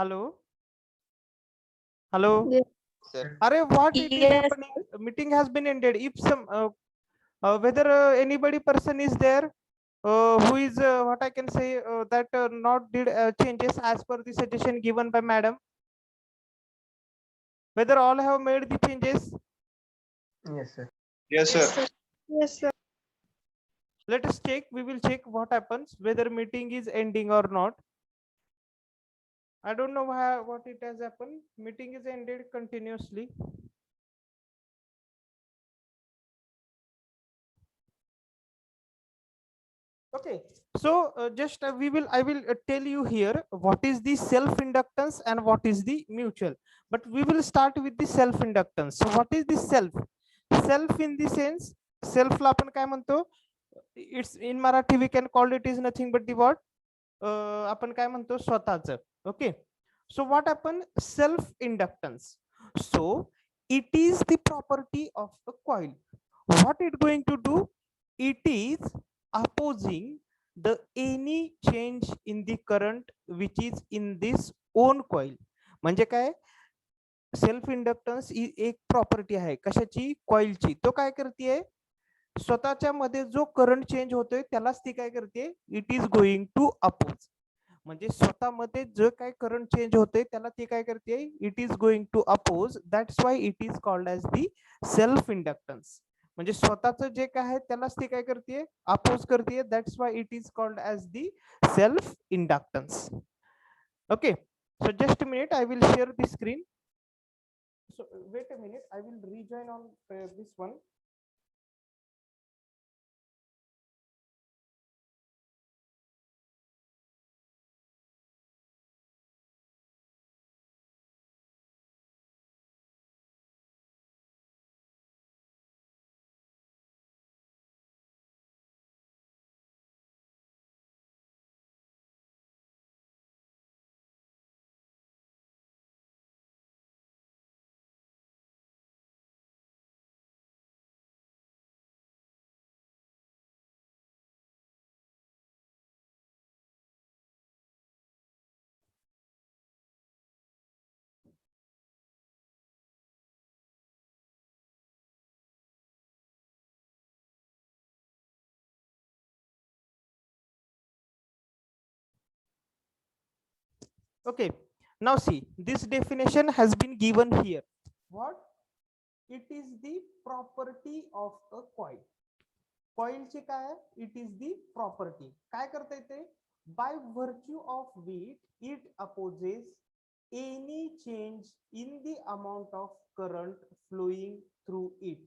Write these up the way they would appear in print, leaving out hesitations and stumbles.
Hello? Hello? Yes, Sir. Are what it is yes, happening? Meeting has been ended. If some whether anybody person is there who is what I can say that not did changes as per the suggestion given by madam. Whether all have made the changes. Yes, sir. Yes, yes, sir. sir. Yes, sir. Let us check. We will check what happens whether meeting is ending or not. I don't know why what it has happened. Meeting is ended continuously. Okay, so just I will tell you here what is the self inductance and what is the mutual, but we will start with the self inductance. So what is the self in the sense self ला आपण काय म्हणतो, it's in Marathi we can call it is nothing but the what आपण काय म्हणतो स्वतःच. Okay, so what happen self inductance, so it is the property of a coil. What it going to do, it is opposing the any change in the current which is in this own coil. म्हणजे काय self inductance ही एक property आहे कशाची कॉइलची. तो काय करते स्वतःच्या मध्ये जो करंट चेंज होतोय त्यालाच ती काय करते it is going to oppose. म्हणजे स्वतःमध्ये जो काय करंट चेंज होतोय त्याला ती काय करते it is going to oppose. That's why it is called as the self inductance. म्हणजे स्वतःच जे काय आहे त्यालाच ती काय करते अपोज करते. That's why it is called as the self inductance. Okay, so just a minute I will share the screen. So wait a minute, I will rejoin on this one. Okay, now see this definition has been given here. What it is the property of a coil. Coil चे काय आहे, it is the property. काय करता येते by virtue of which it opposes any change in the amount of current flowing through it.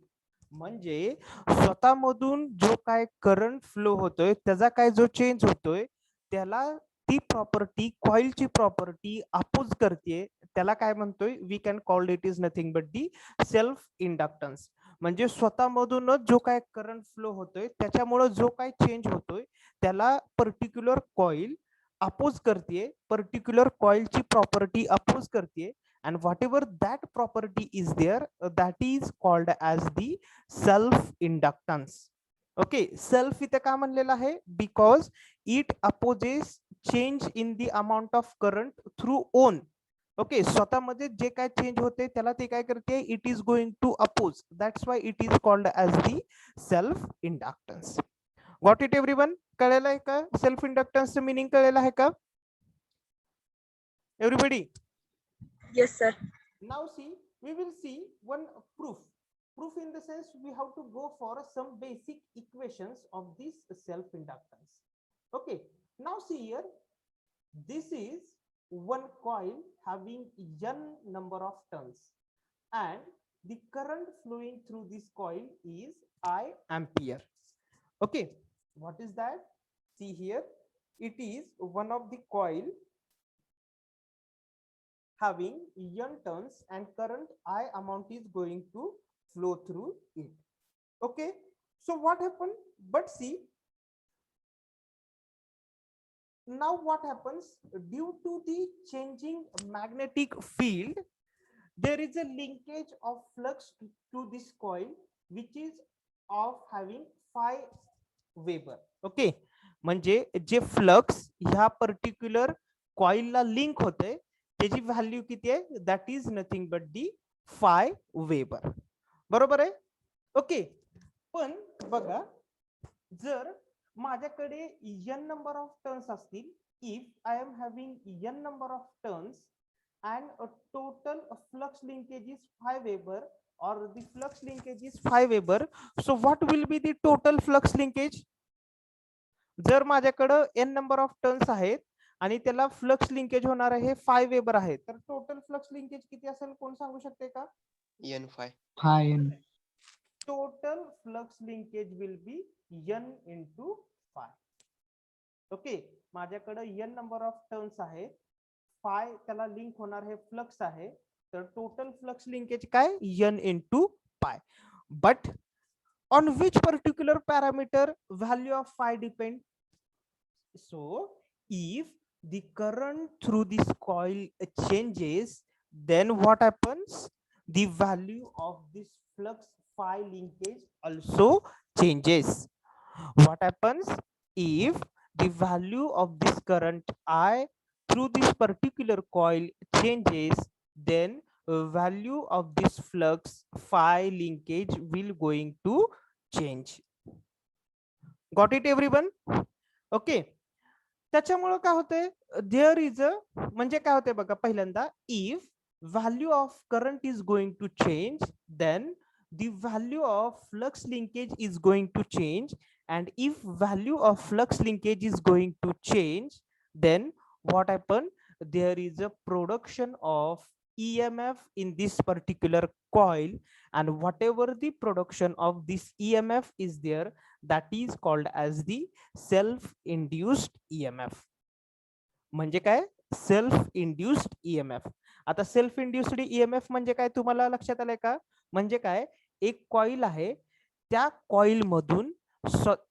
म्हणजे स्वतःमधून जो काय current flow होतोय त्याचा काय जो चेंज होतोय त्याला ती प्रॉपर्टी कॉइलची प्रॉपर्टी अपोज करते. त्याला काय म्हणतोय we can call it is nothing but the self inductance. म्हणजे स्वतःमधूनच जो काय करंट फ्लो होतोय त्याच्यामुळे जो काय चेंज होतोय त्याला पर्टिक्युलर कॉइल अपोज करते. पर्टिक्युलर कॉइलची प्रॉपर्टी अपोज करते. and whatever that property is there that is called as the self inductance. Okay, self इथे का म्हणलेला आहे because it opposes change in the amount of current through own. Okay, स्वतःमध्ये जे काय change होते त्याला ते काय करते it is going to oppose. That's why it is called as the self inductance. Got it everyone? कळलेलं आहे का सेल्फ इंडक्टन्सचं मिनिंग कळलेलं आहे का everybody? Yes, sir. Now see, we will see one proof. Proof in the sense we have to go for some basic equations of this self inductance. Okay, now see here, this is one coil having n number of turns and the current flowing through this coil is I ampere. Okay, what is that? See here, it is one of the coil having n turns and current I amount is going to flow through it. Okay, so what happened? But see, now what happens due to the changing magnetic field, there is a linkage of flux to this coil which is of having phi Weber. Okay, म्हणजे जे flux ह्या particular कॉइलला link होते त्याची value किती आहे, that is nothing but the 5 weber. बरोबर आहे. Okay, पण बघा, जर माझ्याकडे n नंबर ऑफ टर्न्स असतील, if I am having n number of turns and a total flux linkage is 5 Weber or the flux linkage is 5 Weber, so what will be the total flux linkage? जर माझ्याकडे n number of turns आहेत आणि त्याला flux linkage होणार आहे 5 weber आहे, तर total flux linkage किती असेल, कोण सांगू शकते का? N5. Total flux linkage will be n into 5. Okay, माझ्याकडे n नंबर ऑफ टर्न्स आहे, 5 त्याला लिंक होणार हे फ्लक्स आहे, तर टोटल फ्लक्स लिंकेज काय, n into pi. But on which particular parameter value of phi depend? So if the current through this coil changes, then what happens, the value of this flux phi linkage also changes. What happens if the value of this current I through this particular coil changes, then value of this flux phi linkage will going to change. Got it everyone? Okay, त्याच्यामुळे काय होते, there is अ, म्हणजे काय होते बघा, पहिल्यांदा if value of current is going to change, then the value of flux linkage is going to change, and if value of flux linkage is going to change, then what happen, there is a production of EMF in this particular coil, and whatever the production of this EMF is there, that is called as the self induced EMF. म्हणजे काय, self induced EMF. आता self induced EMF म्हणजे काय, तुम्हाला लक्षात आलंय का? म्हणजे काय, एक कॉइल आहे, त्या कॉइल मधून,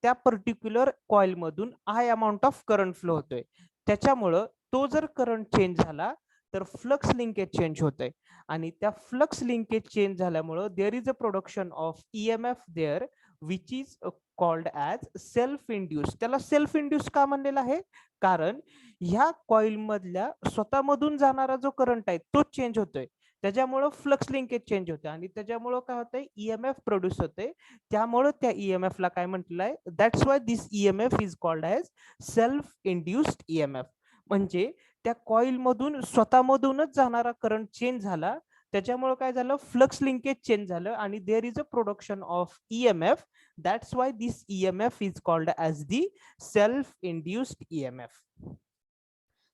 त्या पर्टिक्युलर कॉइल मधून आय अमाऊंट ऑफ करंट फ्लो होतोय, त्याच्यामुळं तो जर करंट चेंज झाला तर फ्लक्स लिंकेज चेंज होतंय, आणि त्या फ्लक्स लिंकेज चेंज झाल्यामुळं there is a production of EMF there, which is called as self induce. त्याला सेल्फ इंड्युस का म्हणलेलं आहे, कारण ह्या कॉइल मधल्या स्वतःमधून जाणारा जो करंट आहे तो चेंज होतोय, त्याच्यामुळं फ्लक्स लिंकेज चेंज होते, आणि त्याच्यामुळं काय होतंय, EMF प्रोड्यूस होते. त्यामुळं त्या EMF ला काय म्हटलं आहे, that's why this EMF is called as self induced EMF. म्हणजे त्या कॉइल मधून स्वतःमधूनच जाणारा करंट चेंज झाला, त्याच्यामुळे काय झालं, फ्लक्स लिंकेज चेंज झालं, आणि there is a production of EMF. That's why this EMF is called as the self induced EMF.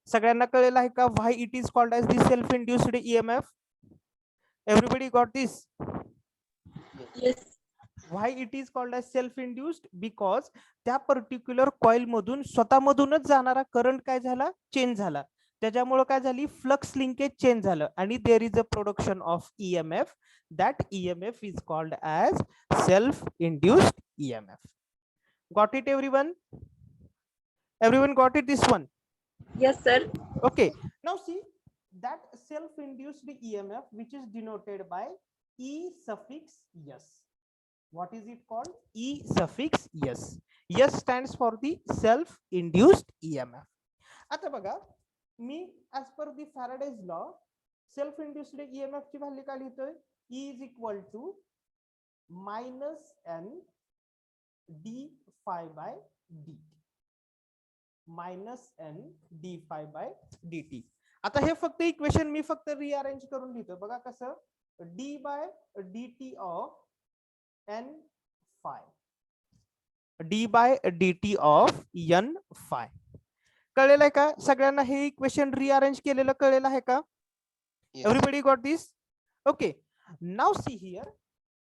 सगळ्यांना कळलेलं आहे का, why it is called as the self induced EMF? Everybody got this? Yes. Why it is called as self induced? Because त्या particular coil मधून स्वतःमधूनच जाणारा current काय झाला, change झाला, त्याच्यामुळे काय झाली, फ्लक्स लिंकेज चेंज झालं, आणि there is a production of EMF. That EMF is called as self induced EMF. Got it everyone? Everyone got it this one? Yes, sir. Okay, now see that self-induced EMF, which is denoted by E suffix S. What is it called? E suffix S. S stands for the self-induced EMF. आता बघा, मी as per the Faraday's law, self-induced EMF ची value काय लिहितोय, E is equal to minus N d phi by dt. Minus N D phi by D T. आता हे फक्त equation मी फक्त rearrange करून लिहितो बघा कसं, d by D t of N phi, d by D t of N phi. कळलेलं आहे का सगळ्यांना, हे इक्वेशन रिअरेंज केलेलं कळलेलं आहे का? Everybody got this? Okay, now see here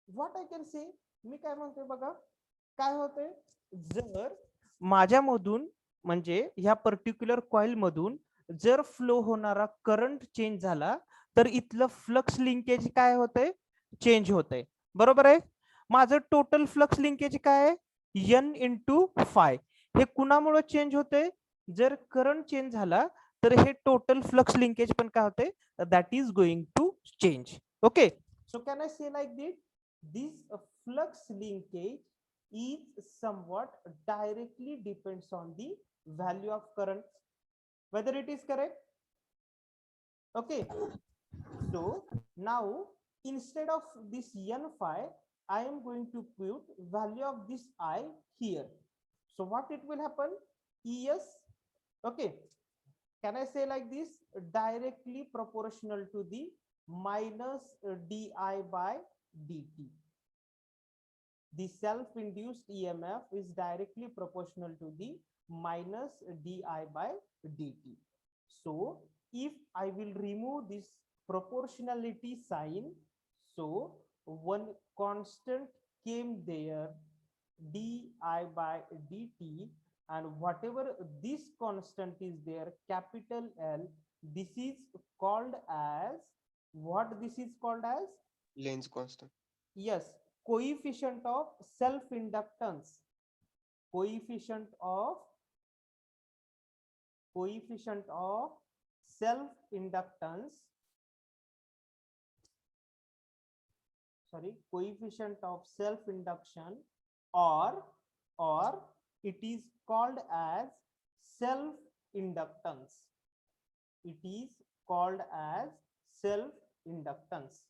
what I can say. मी काय म्हणतोय बघा, काय होतंय, जर माझ्यामधून, म्हणजे ह्या पर्टिक्युलर कॉइल मधून जर फ्लो होणारा करंट चेंज झाला, तर इथलं फ्लक्स लिंकेज काय होतंय, चेंज होतंय. बरोबर आहे. माझं टोटल फ्लक्स लिंकेज काय आहे, N इंटू फाय. हे कुणामुळे चेंज होतंय, जर करंट चेंज झाला तर हे टोटल फ्लक्स लिंकेज पण काय होते, that is going to change. Okay, so can I say like this flux linkage is somewhat directly depends on the value of current. Whether it is correct? Okay, so now instead of this n phi, I am going to put value of this I here. So what it will happen? Es, okay, can I say like this? Directly proportional to the minus di by dt. The self-induced EMF is directly proportional to the minus di by dt. So if I will remove this proportionality sign, so one constant came there, di by dt, and whatever this constant is there, capital L, this is called as what? This is called as, Lenz's constant. yes, coefficient of self inductance. Coefficient of self inductance, sorry, coefficient of self induction, or it is called as self inductance. It is called as self inductance.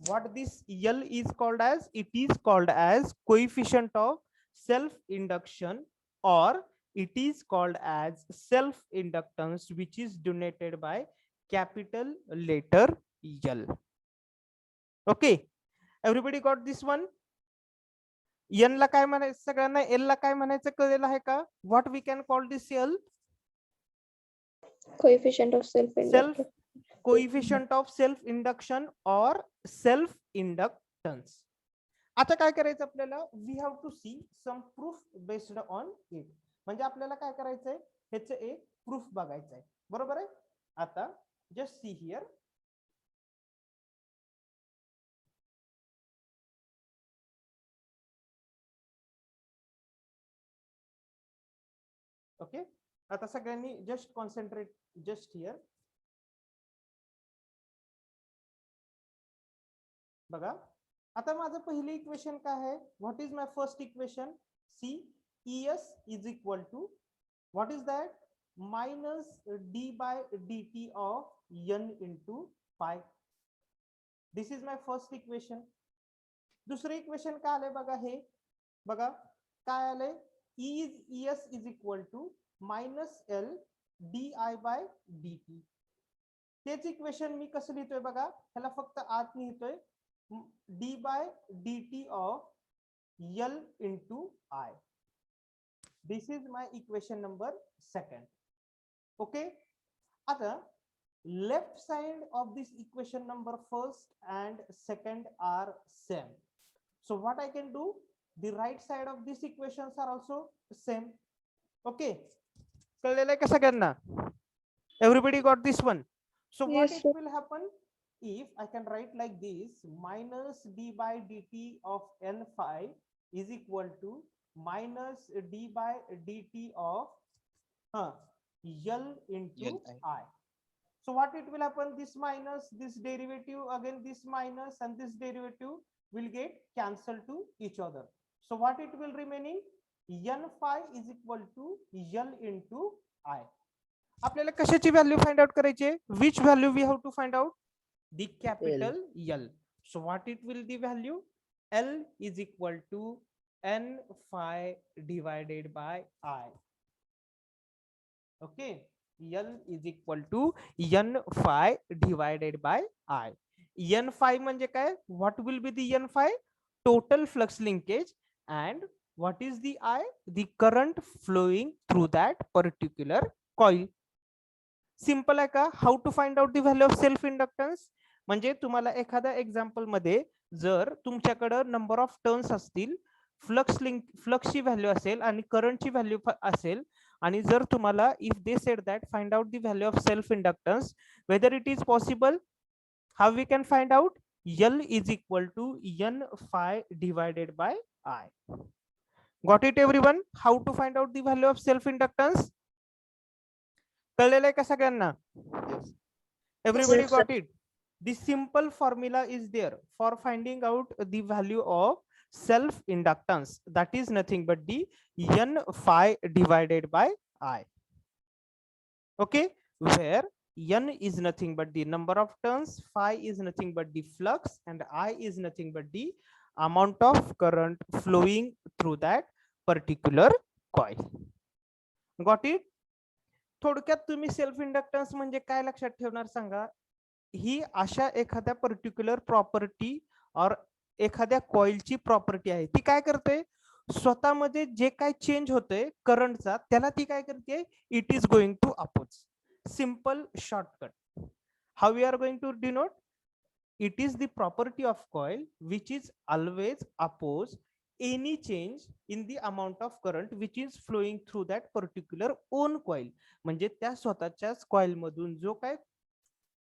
What this L is called as? It is called as coefficient of self induction, or it is called as self inductance, which is denoted by capital letter L. Okay, everybody got this one? N ला काय म्हणायचं? सगळ्यांना L ला काय म्हणायचं कळलेलं आहे का? What we can call this L? Coefficient of self-inductance. Coefficient of self induction or self inductance. आता काय करायचं आपल्याला? We have to see some proof based on it. म्हणजे आपल्याला काय करायचंय? ह्याचं एक प्रूफ बघायचं आहे. बरोबर आहे? आता जस्ट सी हिअर. ओके, आता सगळ्यांनी जस्ट कॉन्सन्ट्रेट जस्ट हिअर. बघा, आता माझं पहिलं इक्वेशन काय आहे? What is my first equation? See ES is equal to what is that? Minus d by dt of n into pi. This is my first equation. दुसरं equation काय आलंय बघा, हे बघा काय आलंय? ES is equal to minus L d by dt. तेच equation मी कसं लिहितोय बघा, ह्याला फक्त आत लिहितोय d by dt of L into I. This is my equation number 2. Okay, आता left side of this equation number 1st and 2nd are same. So what I can do? The right side of these equations are also same. Okay, कळलेलं आहे का सगळ्यांना? Everybody got this one? So what Yes, it sir. will happen if I can write like this: minus d by dt of n phi is equal to minus d by dt of L into I. So what it will happen? This minus, this derivative, again this minus, and this derivative will get cancelled to each other. So what it will remaining? N phi is equal to L into I. आपल्याला कशाची value find out करायची? Which value we have to find out? The capital L. So what it will the value? L is equal to n phi divided by I. Okay, L is equal to n phi divided by I. N phi म्हणजे काय? What will be the n phi? Total flux linkage. And what is the I? The current flowing through that particular coil. Simple आहे का? How to find out the value of self inductance. म्हणजे तुम्हाला एखाद्या example मध्ये जर तुमच्याकडे number of turns असतील, फ्लक्सची value असेल आणि करंटची व्हॅल्यू असेल, आणि जर तुम्हाला if they said that find out the value of self inductance, whether it is possible, how we can find out? L is equal to n phi divided by I. Got it everyone? How to find out the value of self inductance? कळलेलं आहे का सगळ्यांना? Everybody Yes, got it? The simple formula is there for finding out the value of self inductance. That is nothing but the n phi divided by I. Okay, where N is nothing but the number of turns, phi is nothing but the flux, and I is nothing but the amount of current flowing through that particular coil. Got it? थोडक्यात तुम्ही self inductance म्हणजे काय लक्षात ठेवणार सांगा, ही अशा एखाद्या particular property और एखाद्या कॉइलची प्रॉपर्टी आहे, ती काय करते, स्वतःमध्ये जे काय चेंज होतंय करंटचा त्याला ती काय करते, it is going to oppose. Simple shortcut. How we are going to denote, it is the property of coil which is always oppose any change in the amount of current which is flowing through that particular own coil. म्हणजे त्या स्वतःच्याच coil मधून जो काय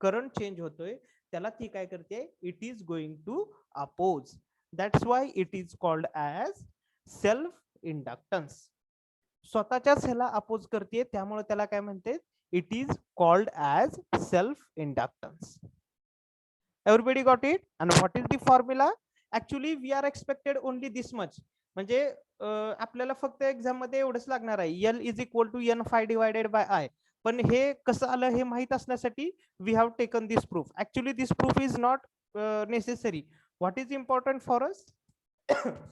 current change होतोय त्याला ती काय करते, it is going to oppose. That's why it is called as self inductance. स्वतःच्याच ह्याला अपोज करते त्यामुळे त्याला काय म्हणते, it is called as self inductance. Everybody got it? And what is the formula? Actually we are expected only this much. म्हणजे आपल्याला फक्त एक्झाम मध्ये एवढंच लागणार आहे, L is equal to N phi divided by I. पण हे कसं आलं हे माहित असण्यासाठी we have taken this proof. Actually this proof is not necessary. What is important for us?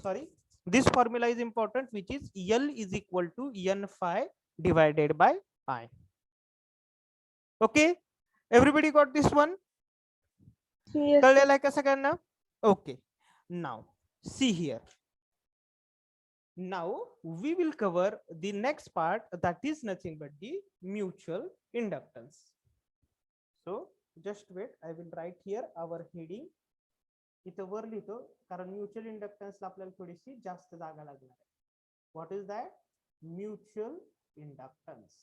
Sorry, this formula is important, which is L is equal to N phi divided by I. Okay, everybody got this one? Yes. कळलेलं आहे का सगळ्यांना? Okay, now see here. Now we will cover the next part, that is nothing but the mutual inductance. So just wait, I will write here our heading. इथं वर लिहितो कारण mutual inductance ला आपल्याला थोडीशी जास्त जागा लागणार आहे. What is that? Mutual inductance.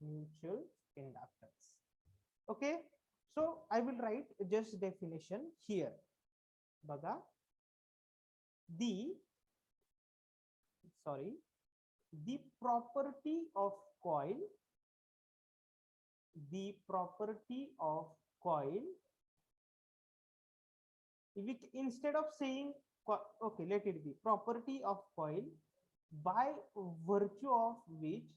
Mutual inductance. Okay, so I will write just definition here. Baga, the property of coil, instead of saying, okay, let it be property of coil by virtue of which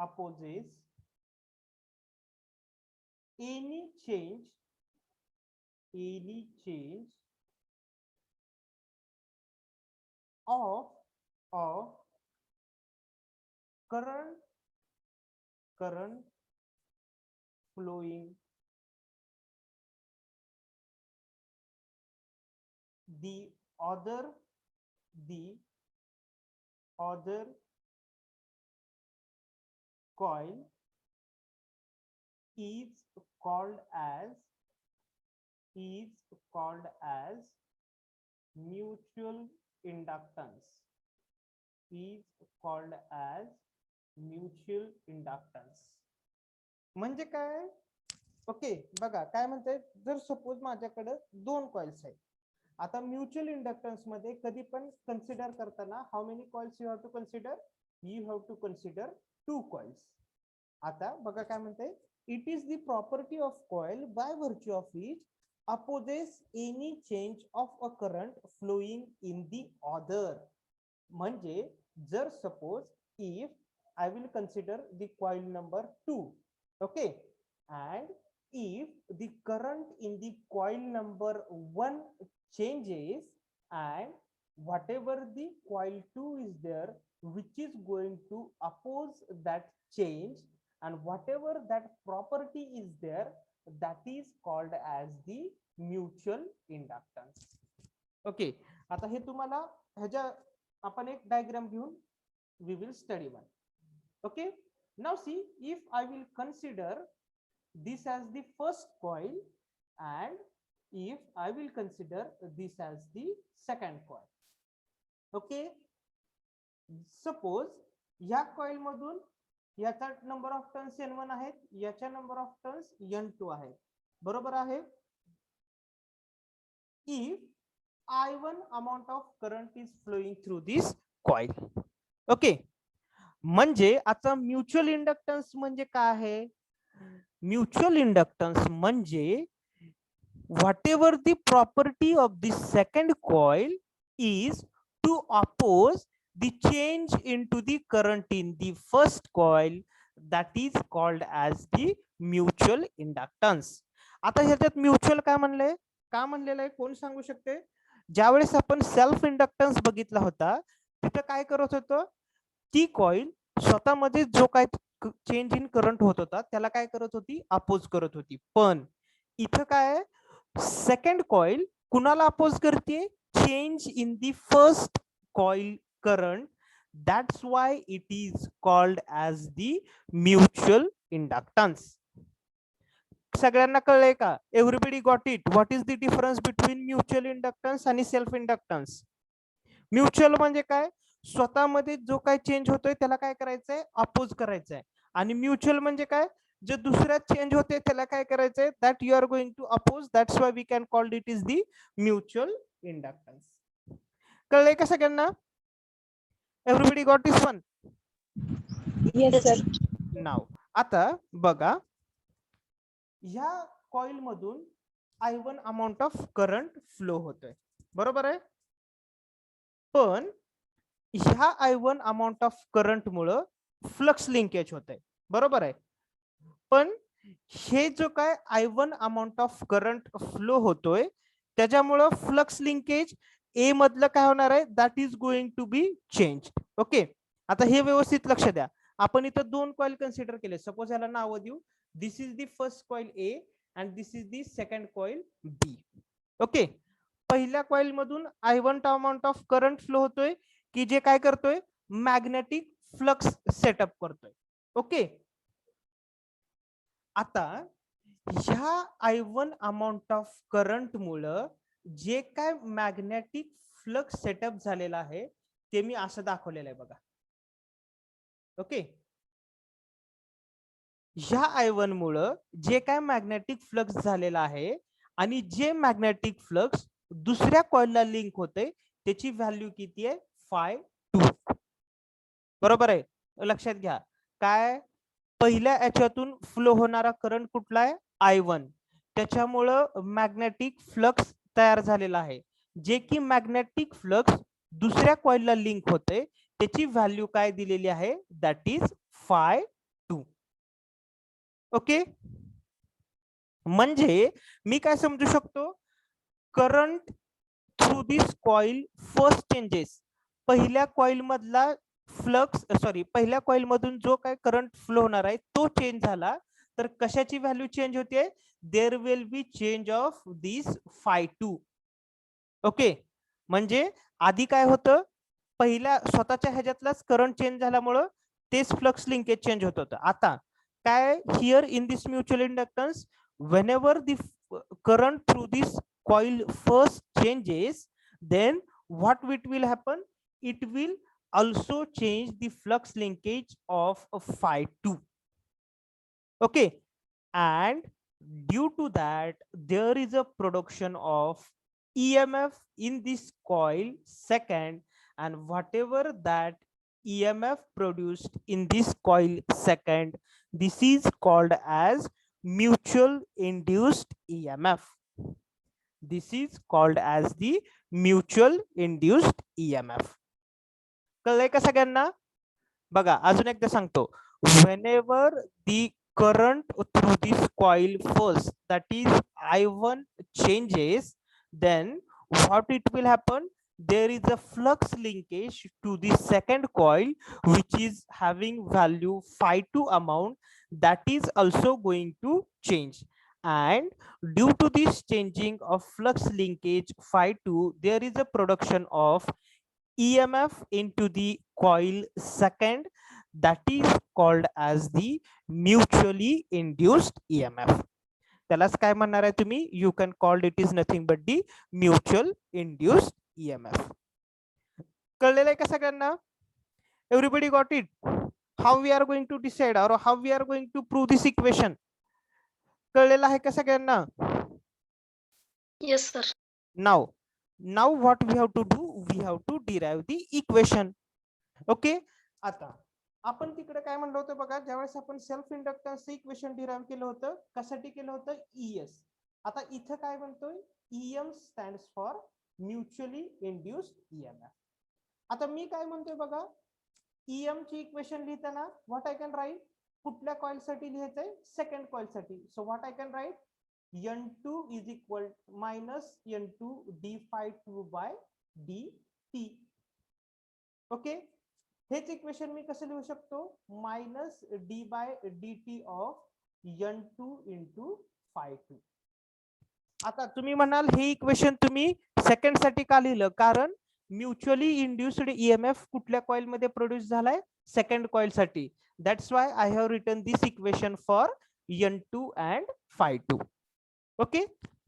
opposes any change of current flowing the other coil is called as mutual inductance. म्हणजे काय? Okay, बघा काय म्हणते, जर suppose माझ्याकडे दोन coils आहेत. आता म्युच्युअल इंडक्टन्स मध्ये कधी पण कन्सिडर करताना how many coils you have to consider? You have to consider 2 coils. आता बघा काय म्हणते, it is the property of coil by virtue of which opposes any change of a current flowing in the other. म्हणजे जर suppose if I will consider the coil number 2, okay, and if the current in the coil number 1 changes, and whatever the coil 2 is there which is going to oppose that change, and whatever that property is there, that is called as the mutual inductance. Okay, आता हे तुम्हाला ह्याच्या आपण एक diagram घेऊन we will study one. Okay, now see, if I will consider this as the first coil and if I will consider this as the second coil. Okay, suppose या coil मधून याचा number of turns N1 आहेत, याच्या number of turns N2 आहेत, बरोबर आहे. If I1 amount of current is flowing through this coil, okay, म्हणजे आता म्युच्युअल इंडक्टन्स म्हणजे काय आहे? म्युच्युअल इंडक्टन्स म्हणजे whatever the property of the second coil is to oppose the change into the current in the first coil, that is called as the mutual inductance. आता ह्याच्यात mutual काय म्हणलंय, का म्हणलेलं आहे कोण सांगू शकते? ज्यावेळेस आपण सेल्फ इंडक्टन्स बघितला होता तिथं काय करत होतं, ती कॉइल स्वतःमध्ये जो काय चेंज इन करंट होत होता त्याला काय करत होती, अपोज करत होती. पण इथं काय, सेकंड कॉइल कुणाला अपोज करते, change in the first coil current. That's why it is called as the mutual inductance. सगळ्यांना कळलंय का? Everybody got it? What is the difference between mutual inductance आणि सेल्फ इंडक्टन्स? म्युच्युअल म्हणजे काय, स्वतःमध्ये जो काय चेंज होतोय त्याला काय करायचंय, अपोज करायचंय. आणि म्युच्युअल म्हणजे काय, जे दुसऱ्यात चेंज होते त्याला काय करायचंय, that you are going to oppose. That's why we can call it is the mutual inductance. कळलंय का सगळ्यांना? Everybody got this one? Yes, sir. Now आता बघा, ह्या कॉइल मधून I1 amount of current flow होतोय, बरोबर आहे. पण ह्या I1 amount of current Mule flux linkage होत आहे, बरोबर आहे. पण हे जो काय I1 amount of current flow होतोय त्याच्यामुळं फ्लक्स लिंकेज ए मधलं काय होणार आहे, that is going to be change. Okay, आता हे व्यवस्थित लक्ष द्या. आपण इथं दोन कॉइल कन्सिडर केले. सपोज याला नाव देऊ, this is the first coil A and this is the second coil B. Okay, पहिल्या कॉइल मधून I1 amount of current flow होतोय की जे काय करतोय, मॅग्नेटिक फ्लक्स सेटअप करतोय. ओके, आता ह्या I1 अमाऊंट ऑफ करंट मुळे जे काय मॅग्नेटिक फ्लक्स सेटअप झालेला आहे ते मी असं दाखवलेलं आहे बघा. ओके, ह्या I1 मुळे जे काय मॅग्नेटिक फ्लक्स झालेला आहे आणि जे मॅग्नेटिक फ्लक्स दुसऱ्या कॉइलला लिंक होते त्याची व्हॅल्यू किती आहे, phi2. बरोबर आहे, लक्षात घ्या. काय, पहिल्या याच्यातून फ्लो होणारा करंट कुठला आहे, I1. त्याच्यामुळं मॅग्नेटिक फ्लक्स तयार झालेला आहे. जे की मॅग्नेटिक फ्लक्स दुसऱ्या कॉइलला लिंक होते त्याची व्हॅल्यू काय दिलेली आहे, दॅट इज phi2. ओके, म्हणजे मी काय समजू शकतो, current through this coil first changes. पहिल्या कॉइल मधला फ्लक्स, सॉरी, पहिल्या कॉइल मधून जो काय करंट फ्लो होणार आहे तो चेंज झाला तर कशाची व्हॅल्यू चेंज होते, there will be change of this phi2. Okay, म्हणजे आधी काय होतं, पहिल्या स्वतःच्या ह्याच्यातलाच करंट चेंज झाल्यामुळं तेच फ्लक्स लिंकेज चेंज होत होतं. आता काय, here in this mutual inductance, whenever the current through this coil first changes, then what will happen, it will also change the flux linkage of phi2. Okay, and due to that there is a production of EMF in this coil second, and whatever that EMF produced in this coil second, this is called as mutual induced EMF. This is called as the mutual induced EMF. कळलंय का सगळ्यांना? बघा अजून एकदा सांगतो, whenever the current through this coil first, that is I1, changes, then what it will happen, there is a flux linkage to the second coil which is having value phi2 amount, that is also going to change. And due to this changing of flux linkage phi2, there is a production of EMF into the coil second, that is called as the mutually induced EMF. त्यालाच काय म्हणणार आहे तुम्ही, you can call it is nothing but the mutual induced EMF. कळलेलं आहे का सगळ्यांना? Everybody got it? How we are going to decide or how we are going to prove this equation? कळलेलं आहे का सगळ्यांना? Yes, sir. Now what we have to do, we have to derive the equation. Okay, आता आपण तिकडे काय म्हणलं होतं बघा, ज्यावेळेस आपण सेल्फ इंडक्टन्स इक्वेशन डिराइव्ह केलं होतं, कशासाठी केलं होतं, ईएस. आता इथं काय म्हणतोय, EM stands for mutually induced EMF. आता मी काय म्हणतोय बघा, ईएम ची इक्वेशन लिहिताना व्हॉट आय कॅन राईट, कुठल्या कॉइल साठी लिहायचंय, सेकंड कॉइल साठी. So what I can write, N2 is equal minus N2 d phi 2 by dt. Okay, हेच इक्वेशन मी कसं लिहू शकतो, minus d by D t of N2 into phi 2. आता तुम्ही म्हणाल हे इक्वेशन तुम्ही सेकंड साठी का लिहिलं, कारण म्युच्युअली इंड्युस्ड ईएमएफ कुठल्या कॉइल मध्ये प्रोड्यूस झालाय, सेकंड कॉइल साठी. That's why I have written this equation for N2 and phi 2. Okay,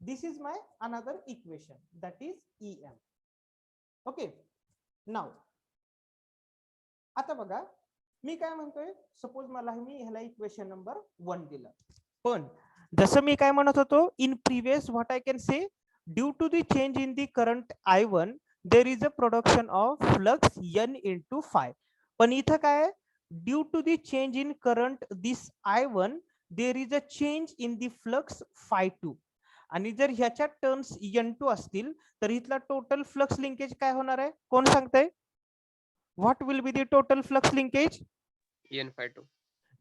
this is my another equation, that is EM. Okay, now आता बघा मी काय म्हणतोय, सपोज मला मी ह्याला इक्वेशन नंबर 1 दिलं, पण जसं मी काय म्हणत होतो in previous, what I can say, due to the change in the current I1 there is a production of flux N into phi. पण इथं काय, due to the change in current this I1 there is a change in the flux phi 2. आणि जर ह्याच्या terms N2 असतील तर इथला total flux linkage काय होणार आहे, कोण सांगतंय, what will be the total flux linkage, N phi 2.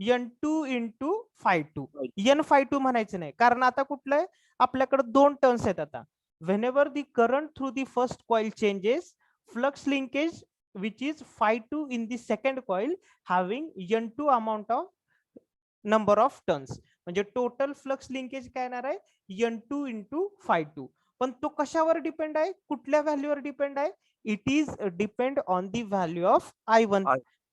N2 into phi 2. N फाय 2 म्हणायचं नाही, कारण आता कुठलं आहे, आपल्याकडे दोन टर्म्स आहेत. आता whenever the current through the first coil changes, flux linkage which is five 2 in the second coil having N2 amount of number of turns. म्हणजे टोटल फ्लक्स लिंकेज काय येणार आहे, N2 इंटू फाय 2. पण तो कशावर depend आहे, कुठल्या व्हॅल्यूवर डिपेंड आहे, it is depend on the value of I1.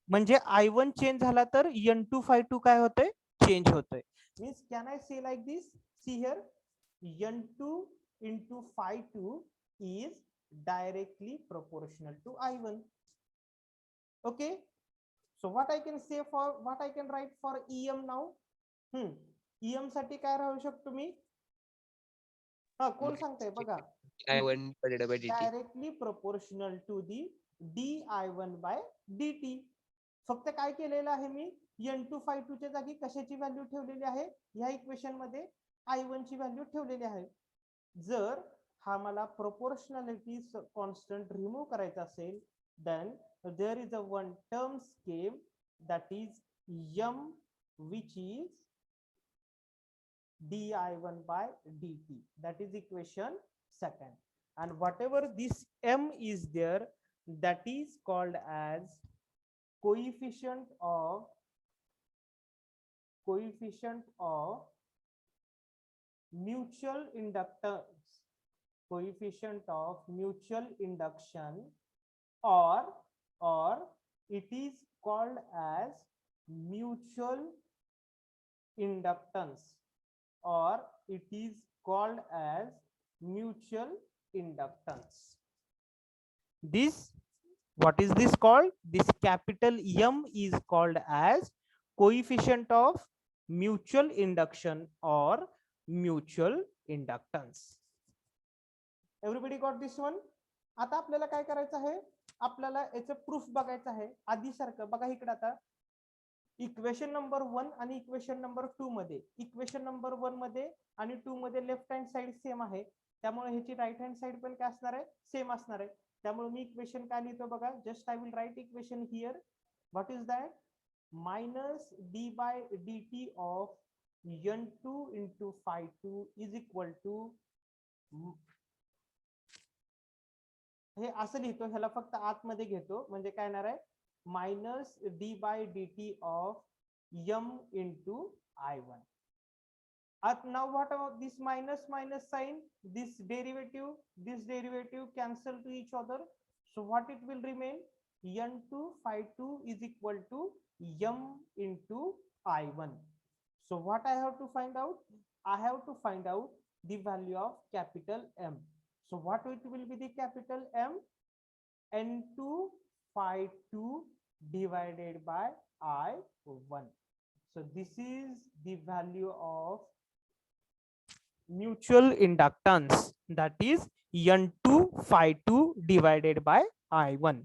म्हणजे I1 चेंज झाला तर N2 फाय 2 काय होतंय, चेंज होतोय. Means can I say like this, see here, N2 into phi 2 is directly proportional to I1. Okay, so what I can say for, what I can write for EM now, EM साठी काय राहू शकतो मी, हा कोण सांगताय बघा, I1 divided by dt. Directly proportional to the di1 by dt. फक्त काय केलेलं आहे मी, N2 फाय 2 च्या जागी कशाची व्हॅल्यू ठेवलेली आहे, ह्या इक्वेशन मध्ये I1 ची व्हॅल्यू ठेवलेली आहे. जर हा मला प्रोपोर्शनॅलिटी कॉन्स्टंट रिमूव्ह करायचा असेल, then there is a one terms came, that is M, which is di1 by dt, that is equation second. And whatever this M is there, that is called as coefficient of mutual inductance, coefficient of mutual induction, or it is called as mutual inductance, or it is called as mutual inductance. This, what is this called, this capital M is called as coefficient of mutual induction or mutual inductance. Everybody got this one? आता आपल्याला काय करायचं आहे, आपल्याला याचं proof बघायचं आहे. आधी सारखं बघा इकडे, आता इक्वेशन नंबर 1 आणि इक्वेशन नंबर 2 मध्ये, इक्वेशन नंबर 1 मध्ये आणि 2 मध्ये लेफ्ट हँड साइड सेम आहे, त्यामुळे ह्याची राईट हँड साइड पण काय असणार आहे, सेम असणार आहे. त्यामुळे मी इक्वेशन काय लिहितो बघा, just I will write equation here. What is that, minus d by D t of N2 into phi 2 is equal to, हे असं लिहितो, ह्याला फक्त आतमध्ये घेतो, म्हणजे काय येणार आहे, minus d by D t of M into I1. Now what about this minus sign, this derivative cancel to each other, so what it will remain, N2 phi 2 is equal to M into I1. So what I have to find out, I have to find out the value of capital M. So what it will be the capital M, N2 phi 2 divided by I1. So this is the value of mutual inductance, that is N2 phi 2 divided by I1.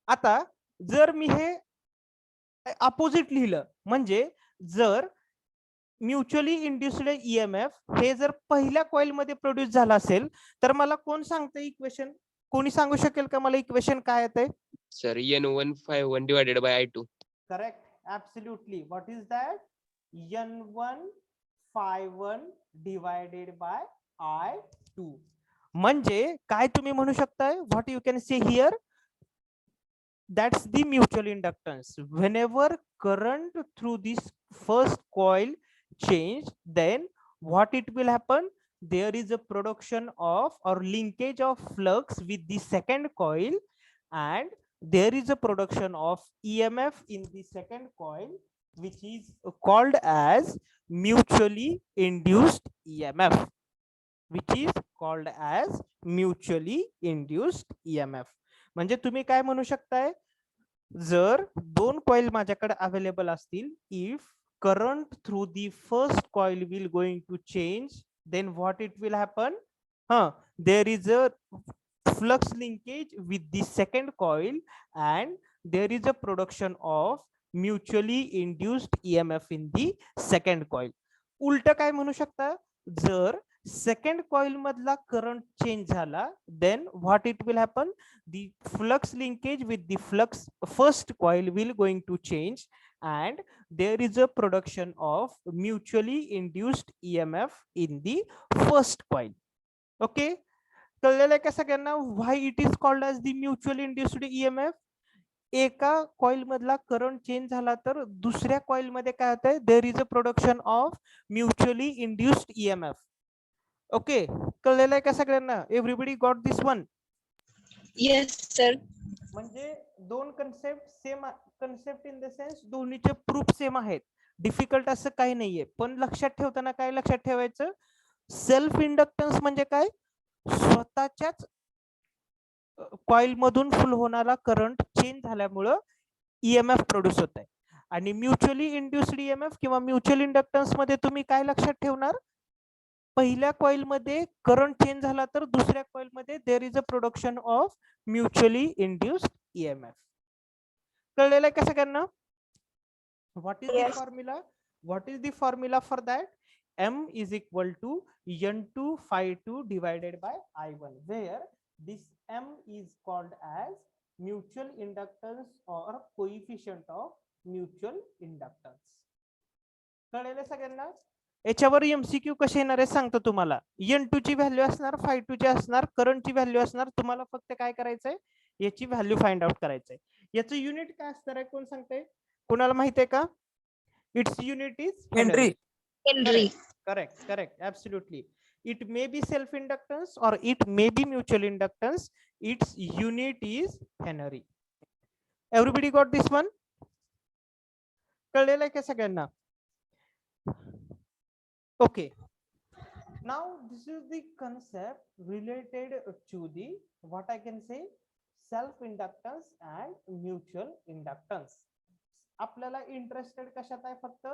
आता जर मी हे opposite लिहिलं म्हणजे जर mutually induced EMF हे जर पहिल्या coil मध्ये produce झाला असेल तर मला कोण सांगतं इक्वेशन? कोणी सांगू शकेल का मला इक्वेशन काय येते? Sir, N151 divided by I2. Correct, absolutely. What is that? N151 divided by I2. म्हणजे काय तुम्ही म्हणू शकताय? What you can say here? That's the mutual inductance. Whenever current through this first coil change, then what it will happen? There is a production of or linkage of flux with the second coil, and there is a production of EMF in the second coil, which is called as mutually induced EMF, which is called as mutually induced EMF. म्हणजे तुम्ही काय म्हणू शकताय? जर दोन coil माझ्याकडे available असतील, if current through the first coil will going to change, then what it will happen? There is a flux linkage with the second coil and there is a production of mutually induced EMF in the second coil. उलट काय म्हणू शकता? जर second coil मधला current change झाला, then what it will happen? The flux linkage with the flux first coil will going to change and there is a production of mutually induced EMF in the first coil. Okay, कळलेलं आहे का सगळ्यांना why it is called as the mutual induced EMF? एका coil मधला current change झाला तर दुसऱ्या coil मध्ये काय होतंय? There is a production of mutually induced EMF. Okay, कळलेलं आहे का सगळ्यांना? Everybody got this one? Yes, sir. म्हणजे दोन concept same, concept in the sense दोन्हीचे प्रूफ सेम आहेत. डिफिकल्ट असं काही नाहीये, पण लक्षात ठेवताना काय लक्षात ठेवायचं? सेल्फ इंडक्टन्स म्हणजे काय? स्वतःच्याच कॉइल मधून फुल होणारा करंट चेंज झाल्यामुळं ईएमएफ प्रोड्यूस होत आहे. आणि म्युच्युअली इंड्युस्ड ईएमएफ किंवा म्युच्युअल इंडक्टन्स मध्ये तुम्ही काय लक्षात ठेवणार? पहिल्या कॉइल मध्ये करंट चेंज झाला तर दुसऱ्या कॉइल मध्ये there is a production of mutually induced EMF. कळलेलं आहे का सगळ्यांना? What is the Yes. Formula? What is the formula for that? M is equal to N2 phi2 divided by I1, where this M is called as mutual inductance or coefficient of mutual inductance. कळले सगळ्यांना? याच्यावर MCQ कसे येणार आहे सांगतो तुम्हाला. N2 ची value असणार, phi2 ची असणार, करंट ची व्हॅल्यू असणार. तुम्हाला फक्त काय करायचंय? याची व्हॅल्यू फाइंड आउट करायचंय. याचं युनिट काय असणार आहे कोण सांगतंय? कोणाला माहिती आहे का? It's unit is Henry. Henry. Correct, absolutely. It may be self inductance or it may be mutual inductance. Its unit is Henry. Everybody got this one? कळलेलं आहे का सगळ्यांना? Okay, now this is the concept related to the what I can say self inductance and mutual inductance. आपल्याला interested कशात आहे? फक्त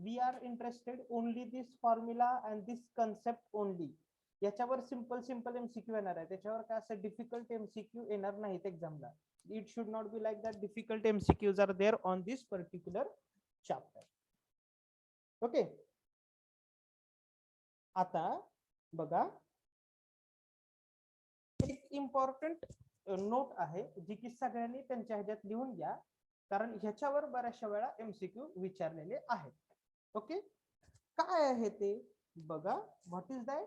we are interested only this formula and this concept only. याच्यावर simple MCQ येणार आहे, त्याच्यावर काय असं डिफिकल्ट एमसीक्यू येणार नाहीत एक्झामला. It should not be like that difficult MCQs are there on this particular chapter. Okay, आता बघा एक इम्पॉर्टंट नोट आहे जी की सगळ्यांनी त्यांच्या ह्याच्यात लिहून घ्या, कारण ह्याच्यावर बऱ्याचशा वेळा एमसीक्यू विचारलेले आहेत. ओके, काय आहे ते बघा. What is that?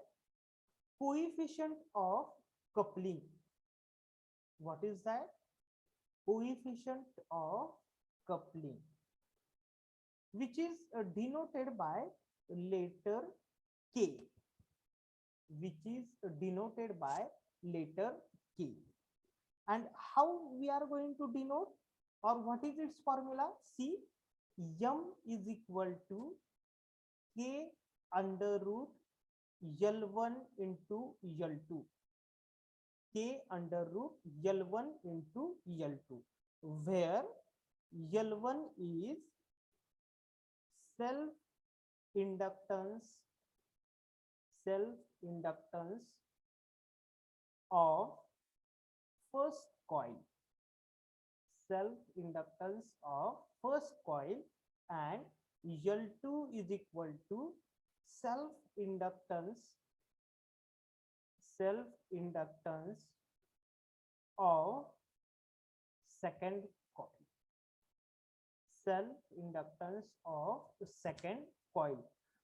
Coefficient of coupling. What is that? Coefficient of coupling which is denoted by letter K, which is denoted by letter K. And how we are going to denote, or what is its formula? See, M is equal to K under root L1 into L2. K under root L1 into L2, where L1 is self inductance of first coil. self inductance of first coil, and L2 is equal to self inductance of second coil. Self inductance of second coil.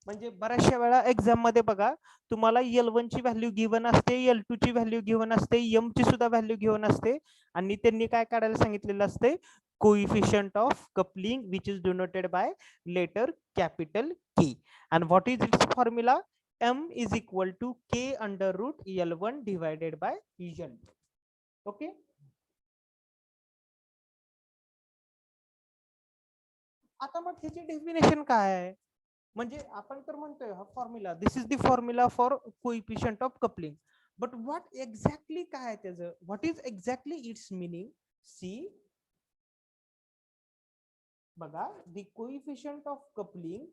म्हणजे बऱ्याचशा वेळा exam मध्ये बघा तुम्हाला L1 ची value given असते, L2 ची value given असते, M ची सुद्धा व्हॅल्यू गिवन असते आणि त्यांनी काय काढायला सांगितलेलं असते, coefficient of coupling which is denoted by letter capital K. And what is its formula? M is equal to K under root L1 divided by L2. Okay. आता मग त्याची डेफिनेशन काय आहे? म्हणजे आपण तर म्हणतोय हा formula, this is the formula for coefficient of coupling, but what exactly काय आहे त्याचं, what is exactly its meaning? See बघा, द कोइफिशियंट ऑफ कपलिंग,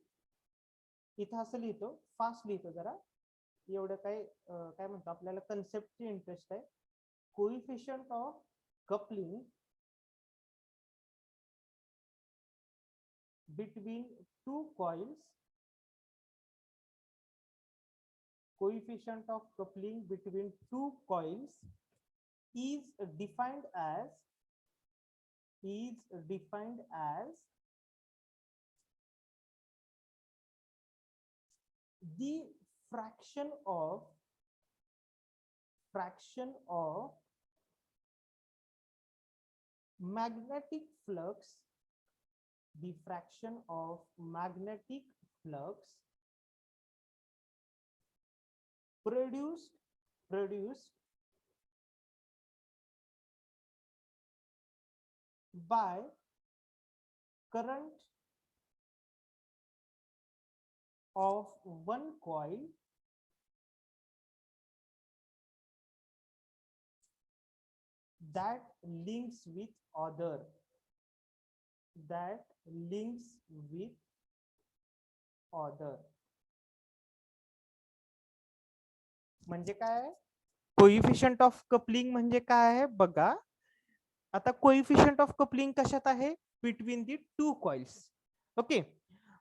इथं असं लिहितो, फास्ट लिहितो जरा, एवढं काय म्हणतो, आपल्याला कन्सेप्टची इंटरेस्ट आहे. Coefficient of coupling between two coils, coefficient of coupling between two coils is defined as the fraction of magnetic flux, the fraction of magnetic flux produced by current of one coil that links with other, म्हणजे काय? Coefficient of coupling म्हणजे काय आहे बघा. आता coefficient of coupling कशात आहे? Between the two coils. Okay.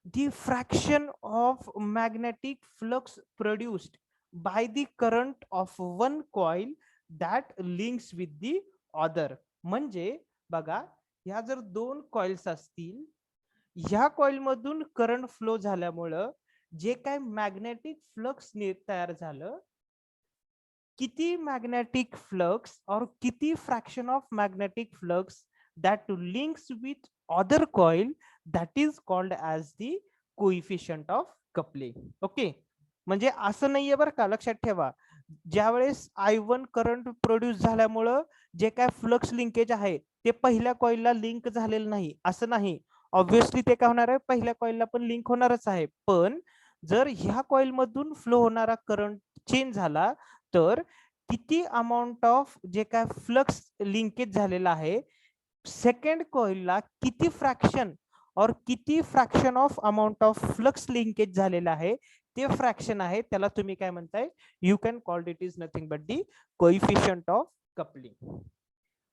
The fraction of magnetic flux produced by the current of one coil that links with the other. म्हणजे बघा, ह्या जर दोन कॉइल्स असतील, ह्या कॉइल मधून करंट फ्लो झाल्यामुळं जे काय मॅग्नेटिक फ्लक्स तयार झालं, किती मॅग्नेटिक फ्लक्स और किती fraction of magnetic flux that links with other coil, that is called as the coefficient of coupling. Okay. म्हणजे असं नाहीये बरं का, लक्षात ठेवा, ज्यावेळेस I1 करंट प्रोड्यूस झाल्यामुळं जे काय फ्लक्स लिंकेज आहे ते पहिल्या कॉइलला लिंक झालेलं नाही असं नाही. ऑब्व्हियसली ते काय होणार आहे, पहिल्या कॉइलला पण लिंक होणारच आहे, पण जर ह्या कॉइल मधून फ्लो होणारा करंट चेंज झाला तर किती अमाऊंट ऑफ जे काय फ्लक्स लिंकेज झालेला आहे, सेकंड कॉइलला किती फ्रॅक्शन और किती fraction of amount of flux linkage झालेला आहे, ते फ्रॅक्शन आहे, त्याला तुम्ही काय म्हणताय, you can called it is nothing but the coefficient of coupling.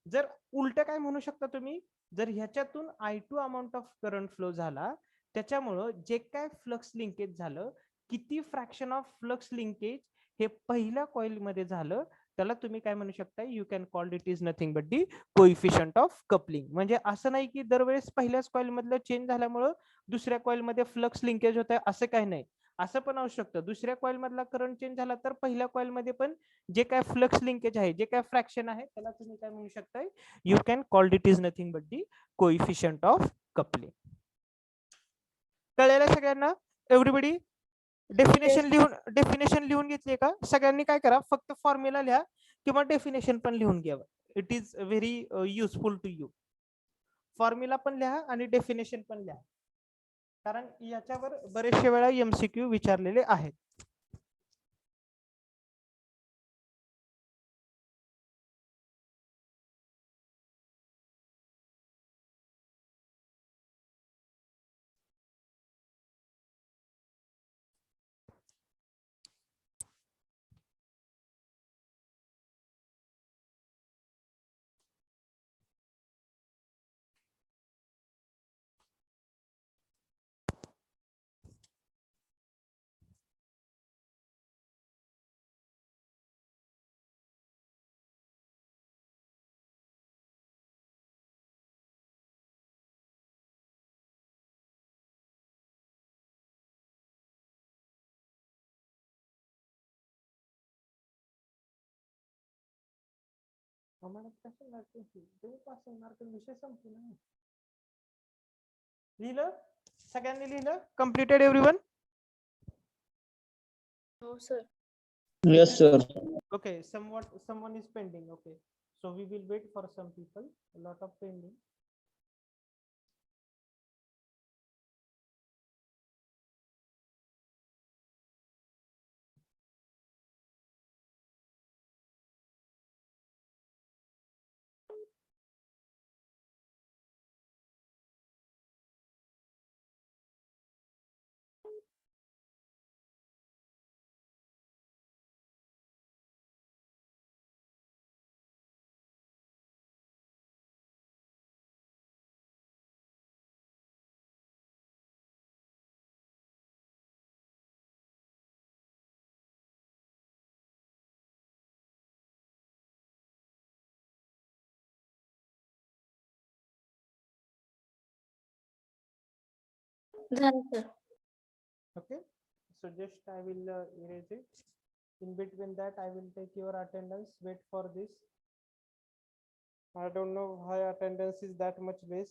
जर उलट काय म्हणू शकता तुम्ही, जर ह्याच्यातून I2 amount of current flow झाला, त्याच्यामुळं जे काय फ्लक्स लिंकेज झालं, किती फ्रॅक्शन ऑफ फ्लक्स लिंकेज हे पहिल्या कॉइल मध्ये झालं, त्याला तुम्ही काय म्हणू शकता, you can called it is nothing but the coefficient of coupling. म्हणजे असं नाही की दरवेळेस पहिल्याच कॉइल मधलं चेंज झाल्यामुळं दुसऱ्या कॉइल मध्ये फ्लक्स लिंकेज होत आहे, असं काही नाही. असं पण असू शकतं, दुसऱ्या कॉइल मधला करंट चेंज झाला तर पहिल्या कॉइल मध्ये पण जे काय फ्लक्स लिंकेज आहे, जे काय फ्रॅक्शन आहे, त्याला तुम्ही काय म्हणू शकताय, you can called it is nothing but the coefficient of coupling. कळलेलं सगळ्यांना? एव्हरीबडी डेफिनेशन लिहून घेतली का सगळ्यांनी? काय करा, फक्त फॉर्म्युला लिहा किंवा डेफिनेशन पण लिहून घ्यावं. It is very useful to you. Formula पण लिहा आणि डेफिनेशन पण लिहा, कारण याच्यावर बरेचशे वेळा MCQ विचारलेले आहेत. आम्हाला कशाला जवळपास मार्क विषय संपला ना. लिहिलं सगळ्यांनी लिहिलं completed everyone. No, sir. Yes, sir. Okay, someone is pending. Okay, so we will wait for some people. A lot of pending. Done, sir. Okay, so just I will erase it. In between that, I will take your attendance. Wait for this. I don't know why attendance is that much less.